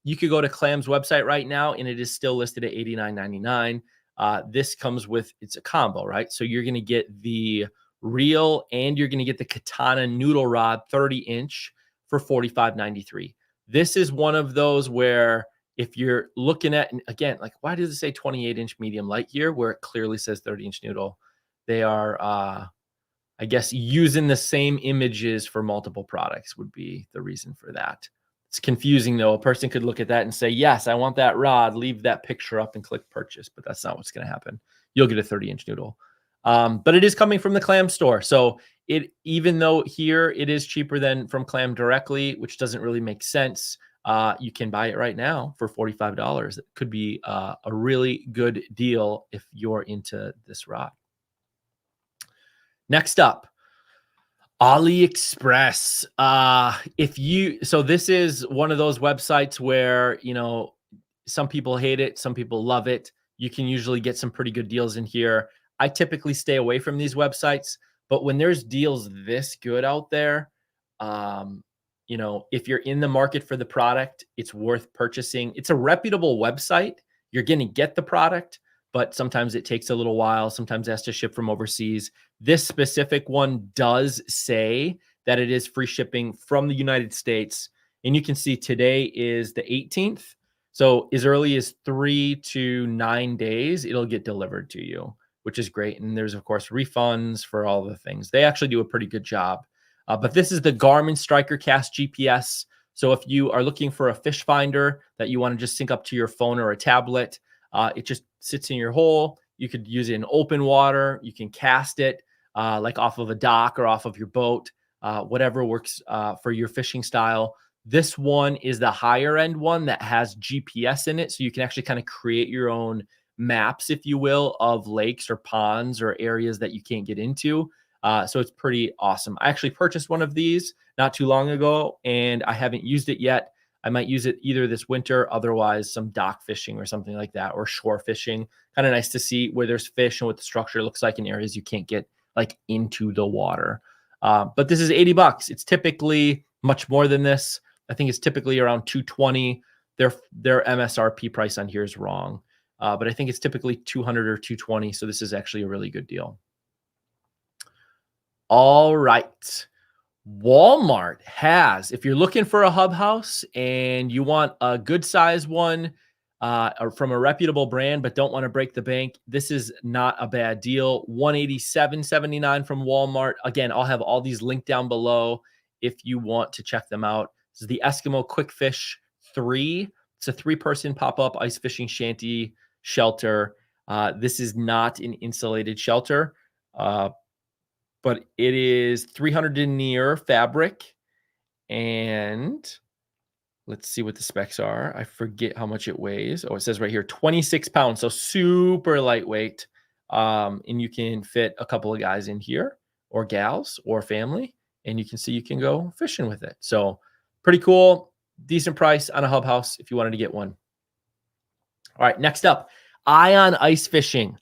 You could go to Clam's website right now, and it is still listed at $89.99. This comes with, it's a combo, right? So you're going to get the reel, and you're going to get the Katana noodle rod 30-inch for $45.93. This is one of those where If you're looking at, and again, like, why does it say 28-inch medium light here where it clearly says 30-inch noodle? They are, I guess, using the same images for multiple products would be the reason for that. It's confusing though. A person could look at that and say, yes, I want that rod, leave that picture up and click purchase, but that's not what's going to happen. You'll get a 30-inch noodle. But it is coming from the clam store. So even though here it is cheaper than from clam directly, which doesn't really make sense, you can buy it right now for $45. It could be a really good deal if you're into this rod. Next up, AliExpress. So this is one of those websites where, some people hate it, some people love it. You can usually get some pretty good deals in here. I typically stay away from these websites, but when there's deals this good out there, if you're in the market for the product, it's worth purchasing. It's a reputable website. You're going to get the product, but sometimes it takes a little while. Sometimes it has to ship from overseas. This specific one does say that it is free shipping from the United States. And you can see today is the 18th. So as early as 3 to 9 days, it'll get delivered to you, which is great. And there's, of course, refunds for all the things. They actually do a pretty good job. But this is the Garmin StrikerCast GPS. So if you are looking for a fish finder that you want to just sync up to your phone or a tablet, it just sits in your hole. You could use it in open water. You can cast it like off of a dock or off of your boat, whatever works for your fishing style. This one is the higher end one that has GPS in it. So you can actually kind of create your own maps, if you will, of lakes or ponds or areas that you can't get into. So it's pretty awesome. I actually purchased one of these not too long ago, and I haven't used it yet. I might use it either this winter, otherwise some dock fishing or something like that, or shore fishing. Kind of nice to see where there's fish and what the structure looks like in areas you can't get like into the water. But this is $80. It's typically much more than this. I think it's typically around $220. Their MSRP price on here is wrong, but I think it's typically $200 or $220. So this is actually a really good deal. All right. Walmart has, if you're looking for a hub house and you want a good size one or from a reputable brand, but don't want to break the bank, this is not a bad deal. $187.79 from Walmart. Again, I'll have all these linked down below if you want to check them out. This is the Eskimo Quick Fish 3. It's a 3-person pop-up ice fishing shanty shelter. This is not an insulated shelter. But it is 300 denier fabric, and let's see what the specs are. I forget how much it weighs. Oh, it says right here, 26 pounds. So super lightweight. And you can fit a couple of guys in here or gals or family, and you can see you can go fishing with it. So pretty cool. Decent price on a hub house if you wanted to get one. All right, next up, Ion Ice Fishing.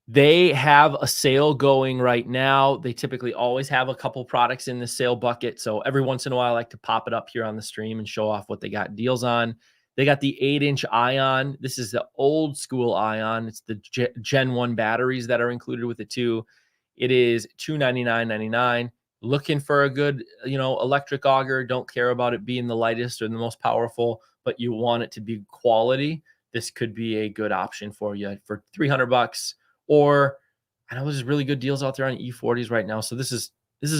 They have a sale going right now. They typically always have a couple products in the sale bucket. So every once in a while, I like to pop it up here on the stream and show off what they got deals on. They got the 8-inch Ion. This is the old school Ion. It's the Gen 1 batteries that are included with it too. It is $299.99. Looking for a good, electric auger. Don't care about it being the lightest or the most powerful, but you want it to be quality. This could be a good option for you for $300. Or I know there's really good deals out there on E40s right now. So this is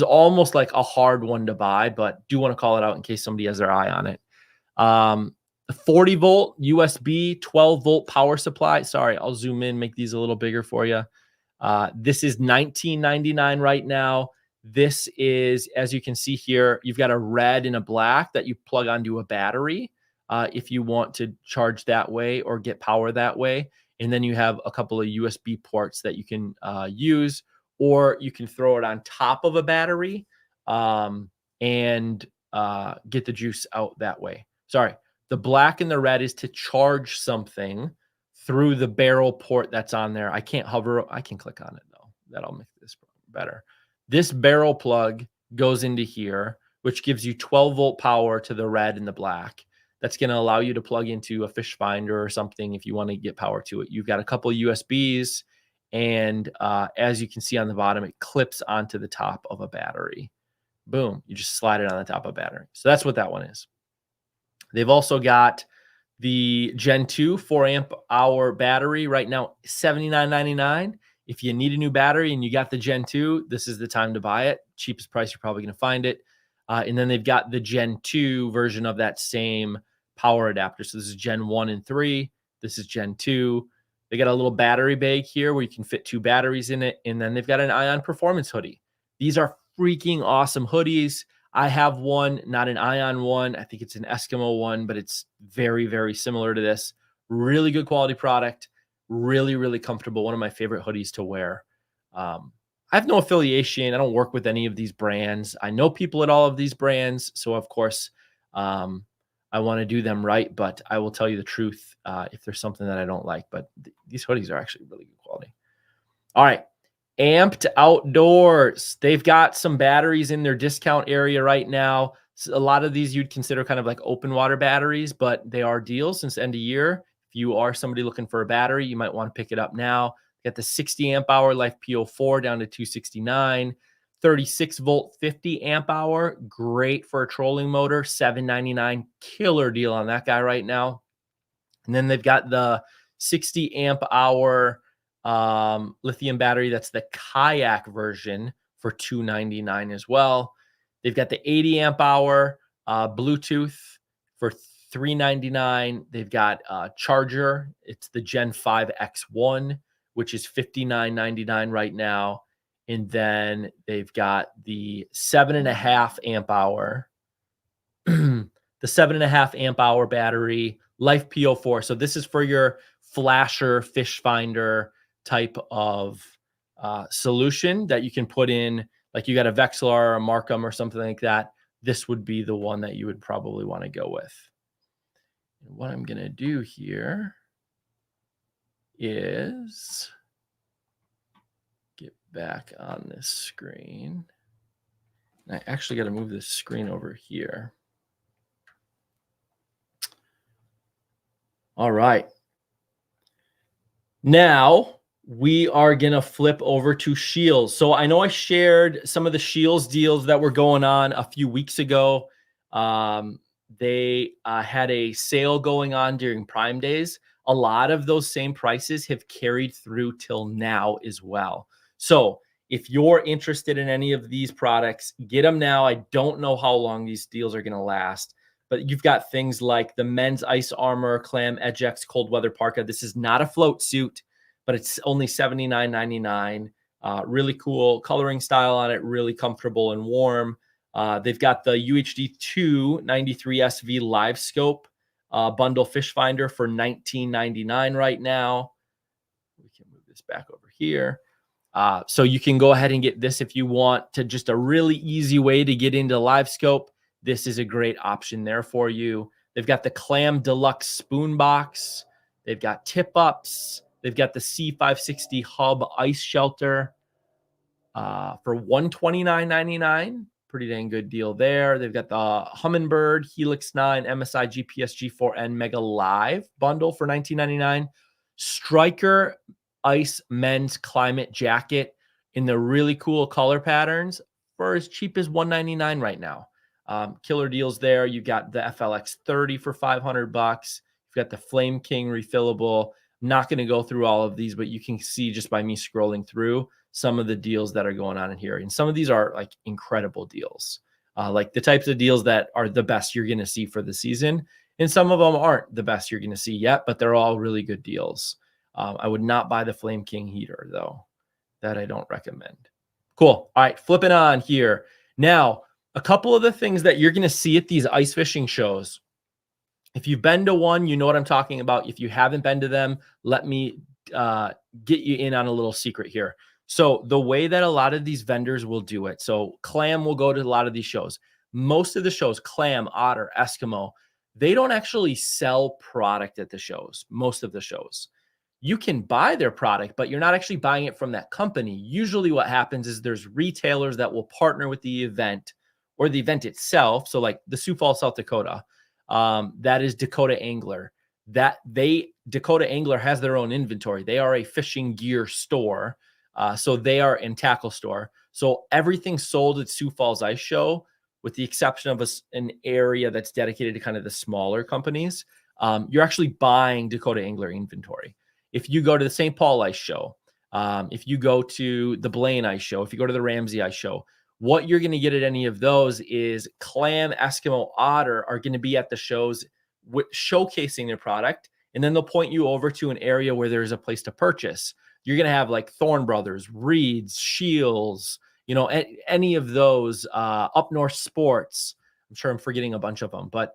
almost like a hard one to buy, but do want to call it out in case somebody has their eye on it. 40-volt USB, 12-volt power supply. Sorry, I'll zoom in, make these a little bigger for you. This is $19.99 right now. This is, as you can see here, you've got a red and a black that you plug onto a battery if you want to charge that way or get power that way. And then you have a couple of USB ports that you can use, or you can throw it on top of a battery and get the juice out that way. Sorry, the black and the red is to charge something through the barrel port that's on there. I can't hover. I can click on it, though. That'll make this better. This barrel plug goes into here, which gives you 12-volt power to the red and the black. That's going to allow you to plug into a fish finder or something if you want to get power to it. You've got a couple of USBs, and as you can see on the bottom, it clips onto the top of a battery. Boom. You just slide it on the top of a battery. So that's what that one is. They've also got The Gen 2 4 amp hour battery right now, $79.99. If you need a new battery and you got the Gen 2, this is the time to buy it. Cheapest price you're probably going to find it. And then they've got the Gen 2 version of that same power adapter. So this is Gen 1 and 3. This is Gen 2. They got a little battery bag here where you can fit 2 batteries in it. And then they've got an Ion Performance hoodie. These are freaking awesome hoodies. I have one, not an Ion one. I think it's an Eskimo one, but it's very, very similar to this. Really good quality product. Really, really comfortable. One of my favorite hoodies to wear. I have no affiliation. I don't work with any of these brands. I know people at all of these brands. So, of course, I want to do them right. But I will tell you the truth if there's something that I don't like. But these hoodies are actually really good quality. All right. Amped Outdoors. They've got some batteries in their discount area right now. So a lot of these you'd consider kind of like open water batteries, but they are deals since end of year. If you are somebody looking for a battery, you might want to pick it up now. Got the 60 amp hour Life PO4 down to 269, 36 volt 50 amp hour. Great for a trolling motor, $799. Killer deal on that guy right now. And then they've got the 60 amp hour lithium battery. That's the kayak version for $299 as well. They've got the 80 amp hour Bluetooth for $399. They've got a charger. It's the Gen 5 X1, which is $59.99 right now. And then they've got the 7.5 amp hour, the 7.5 amp hour battery, Life PO4. So this is for your flasher, fish finder type of solution that you can put in, like you got a Vexilar or a Markham or something like that. This would be the one that you would probably want to go with. And what I'm going to do here is get back on this screen. And I actually got to move this screen over here. All right. Now we are going to flip over to Shields. So I know I shared some of the Shields deals that were going on a few weeks ago. They had a sale going on during Prime Days. A lot of those same prices have carried through till now as well. So if you're interested in any of these products, get them now. I don't know how long these deals are going to last, but you've got things like the men's Ice Armor Clam EdgeX Cold Weather Parka. This is not a float suit, but it's only $79.99. Really cool coloring style on it, really comfortable and warm. They've got the UHD2 93 SV Live Scope bundle fish finder for $19.99 right now. We can move this back over here. So you can go ahead and get this if you want to, just a really easy way to get into Live Scope. This is a great option there for you. They've got the Clam Deluxe Spoon Box. They've got tip ups. They've got the C560 Hub Ice Shelter for $129.99. Pretty dang good deal there. They've got the Humminbird Helix 9 MSI GPS G4N Mega Live bundle for $19.99. Striker Ice Men's Climate Jacket in the really cool color patterns for as cheap as $199 right now. Killer deals there. You got the FLX 30 for $500. You've got the Flame King refillable. I'm not going to go through all of these, but you can see just by me scrolling through some of the deals that are going on in here. And some of these are like incredible deals, like the types of deals that are the best you're going to see for the season. And some of them aren't the best you're going to see yet, but they're all really good deals. I would not buy the Flame King heater though. That I don't recommend. Cool. All right. Flipping on here. Now, a couple of the things that you're going to see at these ice fishing shows. If you've been to one, you know what I'm talking about. If you haven't been to them, let me get you in on a little secret here. So the way that a lot of these vendors will do it. So Clam will go to a lot of these shows. Most of the shows, Clam, Otter, Eskimo, they don't actually sell product at the shows. Most of the shows. You can buy their product, but you're not actually buying it from that company. Usually what happens is there's retailers that will partner with the event or the event itself. So like the Sioux Falls, South Dakota, that is Dakota Angler. Dakota Angler has their own inventory. They are a fishing gear store. So they are in tackle store. So everything sold at Sioux Falls Ice Show, with the exception of an area that's dedicated to kind of the smaller companies, you're actually buying Dakota Angler inventory. If you go to the St. Paul Ice Show, if you go to the Blaine Ice Show, if you go to the Ramsey Ice Show, what you're going to get at any of those is clam, Eskimo, otter are going to be at the shows showcasing their product. And then they'll point you over to an area where there's a place to purchase. You're going to have like Thorn Brothers, Reeds, Shields, any of those, Up North Sports. I'm sure I'm forgetting a bunch of them, but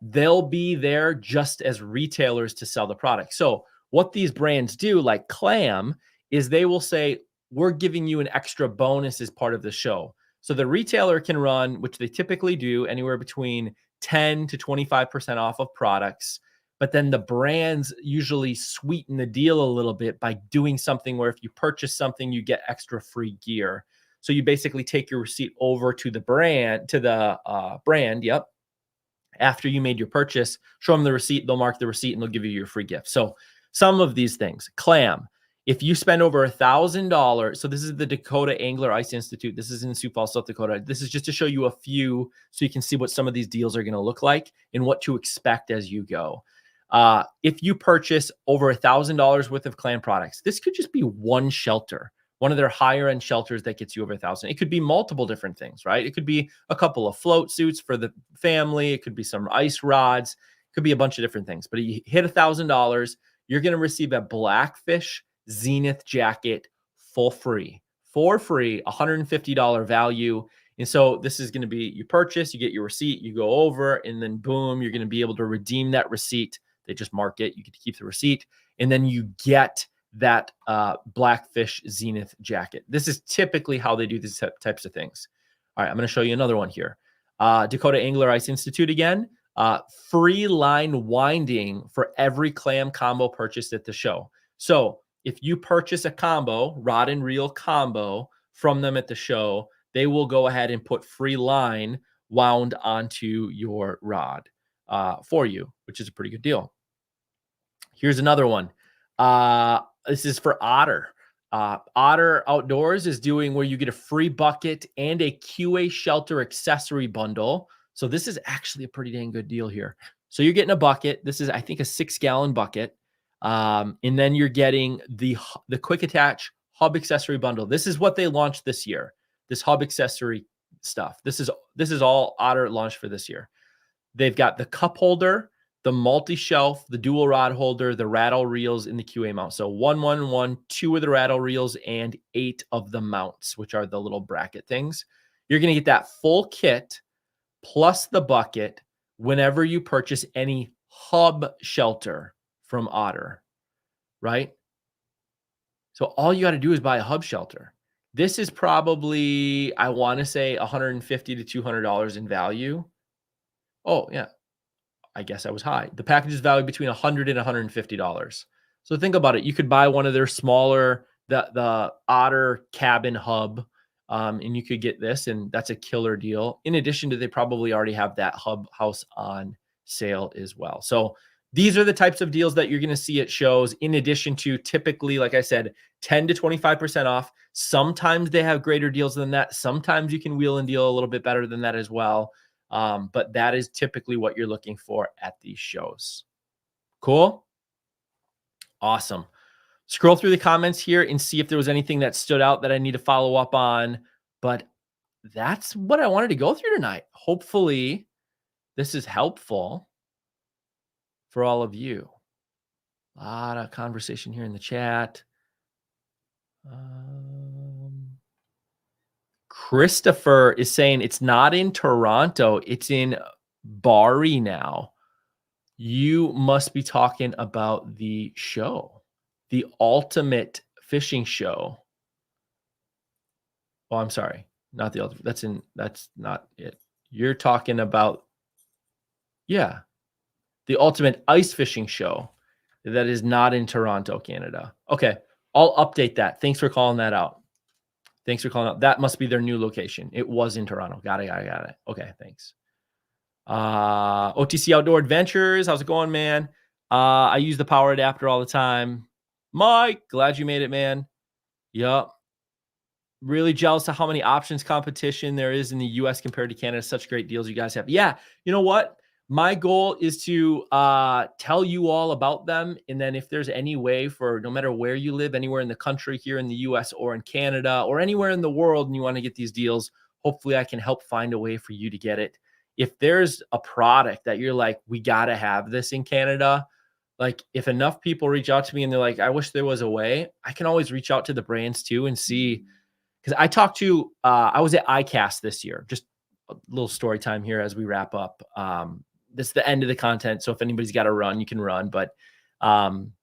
they'll be there just as retailers to sell the product. So what these brands do, like Clam, is they will say, we're giving you an extra bonus as part of the show. So the retailer can run, which they typically do, anywhere between 10 to 25% off of products. But then the brands usually sweeten the deal a little bit by doing something where if you purchase something, you get extra free gear. So you basically take your receipt over to the brand, Yep. After you made your purchase, show them the receipt, they'll mark the receipt and they'll give you your free gift. So some of these things, Clam, if you spend over $1,000, so this is the Dakota Angler Ice Institute. This is in Sioux Falls, South Dakota. This is just to show you a few so you can see what some of these deals are going to look like and what to expect as you go. If you purchase over $1,000 worth of Clam products, this could just be one shelter, one of their higher end shelters that gets you over 1,000. It could be multiple different things, right? It could be a couple of float suits for the family. It could be some ice rods. It could be a bunch of different things. But if you hit $1,000, you're going to receive a Blackfish Zenith jacket for free, $150 value. And so this is going to be, you purchase, you get your receipt, you go over, and then boom, you're going to be able to redeem that receipt. They just mark it. You get to keep the receipt. And then you get that Blackfish Zenith jacket. This is typically how they do these types of things. All right, I'm going to show you another one here. Dakota Angler Ice Institute again. Free line winding for every Clam combo purchased at the show. So if you purchase a combo, rod and reel combo from them at the show, they will go ahead and put free line wound onto your rod for you, which is a pretty good deal. Here's another one. This is for Otter. Otter Outdoors is doing where you get a free bucket and a QA shelter accessory bundle. So this is actually a pretty dang good deal here. So you're getting a bucket. This is, I think, a 6-gallon bucket. And then you're getting the quick attach hub accessory bundle. This is what they launched this year. This hub accessory stuff. This is all Otter launched for this year. They've got the cup holder, the multi-shelf, the dual rod holder, the rattle reels, in the QA mount. So 2 of the rattle reels and 8 of the mounts, which are the little bracket things. You're going to get that full kit plus the bucket whenever you purchase any hub shelter from Otter, right? So all you got to do is buy a hub shelter. This is probably, I want to say, $150 to $200 in value. Oh, yeah. I guess I was high. The package is valued between $100 and $150. So think about it. You could buy one of their smaller, the Otter cabin hub, and you could get this, and that's a killer deal. In addition to, they probably already have that hub house on sale as well. So these are the types of deals that you're going to see at shows, in addition to typically, like I said, 10 to 25% off. Sometimes they have greater deals than that. Sometimes you can wheel and deal a little bit better than that as well. But that is typically what you're looking for at these shows. Cool? Awesome. Scroll through the comments here and see if there was anything that stood out that I need to follow up on. But that's what I wanted to go through tonight. Hopefully, this is helpful for all of you. A lot of conversation here in the chat. Christopher is saying it's not in Toronto. It's in Bari now. You must be talking about the show, the ultimate fishing show. Oh, I'm sorry. Not the ultimate. That's not it. You're talking about, yeah, the ultimate ice fishing show that is not in Toronto, Canada. Okay. I'll update that. Thanks for calling that out. Thanks for calling out. That must be their new location. It was in Toronto. Got it. Okay, thanks. OTC Outdoor Adventures. How's it going, man? I use the power adapter all the time. Mike, glad you made it, man. Yup. Really jealous of how many options competition there is in the US compared to Canada. Such great deals you guys have. Yeah, you know what? My goal is to tell you all about them. And then if there's any way for no matter where you live, anywhere in the country, here in the US or in Canada or anywhere in the world, and you want to get these deals, hopefully I can help find a way for you to get it. If there's a product that you're like, we got to have this in Canada, like if enough people reach out to me and they're like, I wish there was a way, I can always reach out to the brands too and see. Because I talked to, I was at ICAST this year. Just a little story time here as we wrap up. This is the end of the content. So if anybody's got to run, you can run. But um,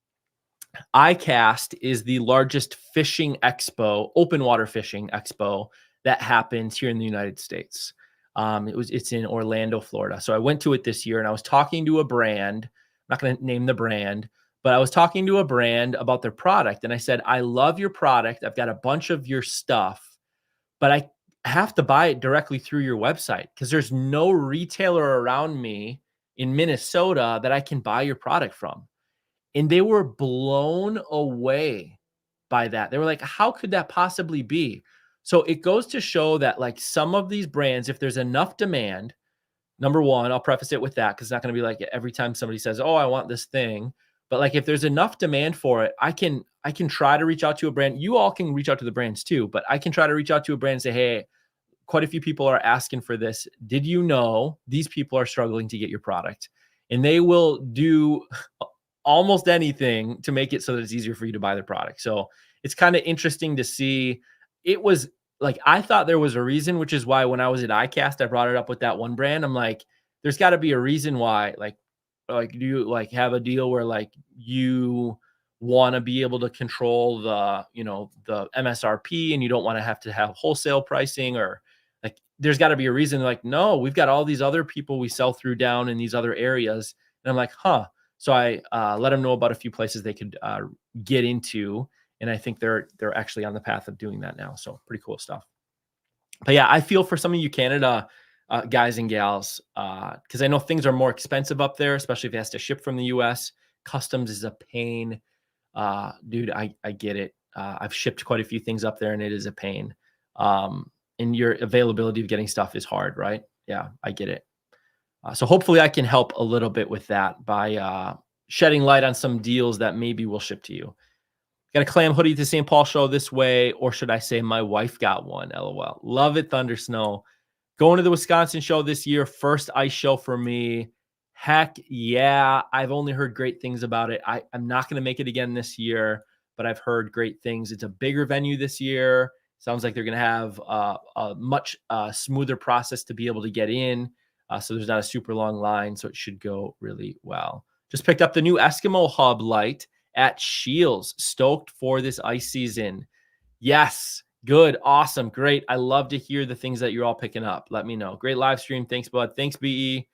ICAST is the largest fishing expo, open water fishing expo that happens here in the United States. It's in Orlando, Florida. So I went to it this year and I was talking to a brand. I'm not going to name the brand, but I was talking to a brand about their product. And I said, I love your product. I've got a bunch of your stuff, but I have to buy it directly through your website because there's no retailer around me in Minnesota that I can buy your product from. And they were blown away by that. They were like, how could that possibly be? So it goes to show that like some of these brands, if there's enough demand, number one, I'll preface it with that because it's not going to be like every time somebody says, oh, I want this thing. But like if there's enough demand for it, I can try to reach out to a brand. You all can reach out to the brands too, but I can try to reach out to a brand and say, hey, quite a few people are asking for this. Did you know these people are struggling to get your product? And they will do almost anything to make it so that it's easier for you to buy their product. So it's kind of interesting to see. It was like, I thought there was a reason, which is why when I was at ICAST, I brought it up with that one brand. I'm like, there's got to be a reason why, do you like have a deal where like you want to be able to control the, the MSRP and you don't want to have wholesale pricing, or like, there's got to be a reason. Like, no, we've got all these other people we sell through down in these other areas. And I'm like, huh. So I let them know about a few places they could get into. And I think they're actually on the path of doing that now. So pretty cool stuff. But yeah, I feel for some of you Canada guys and gals, because I know things are more expensive up there, especially if it has to ship from the US. Customs is a pain. Dude, I get it. I've shipped quite a few things up there and it is a pain. And your availability of getting stuff is hard, right? Yeah, I get it. So hopefully I can help a little bit with that by shedding light on some deals that maybe will ship to you. Got a clam hoodie to St. Paul show this way, or should I say my wife got one, LOL. Love it, Thunder Snow. Going to the Wisconsin show this year, first ice show for me. Heck yeah, I've only heard great things about it. I'm not going to make it again this year, but I've heard great things. It's a bigger venue this year. Sounds like they're going to have a much smoother process to be able to get in. So there's not a super long line, so it should go really well. Just picked up the new Eskimo Hub light at Shields. Stoked for this ice season. Yes, good, awesome, great. I love to hear the things that you're all picking up. Let me know. Great live stream. Thanks, bud. Thanks, BE.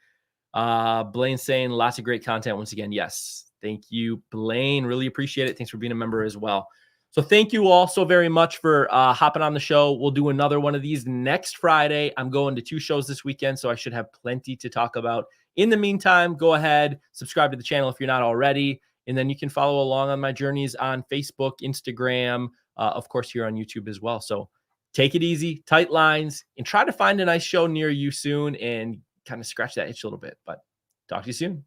Blaine saying lots of great content once again. Yes, thank you, Blaine. Really appreciate it. Thanks for being a member as well. So thank you all so very much for hopping on the show. We'll do another one of these next Friday. I'm going to 2 shows this weekend, so I should have plenty to talk about. In the meantime, go ahead, subscribe to the channel if you're not already, and then you can follow along on my journeys on Facebook, Instagram, of course, here on YouTube as well. So take it easy, tight lines, and try to find a nice show near you soon and kind of scratch that itch a little bit. But talk to you soon.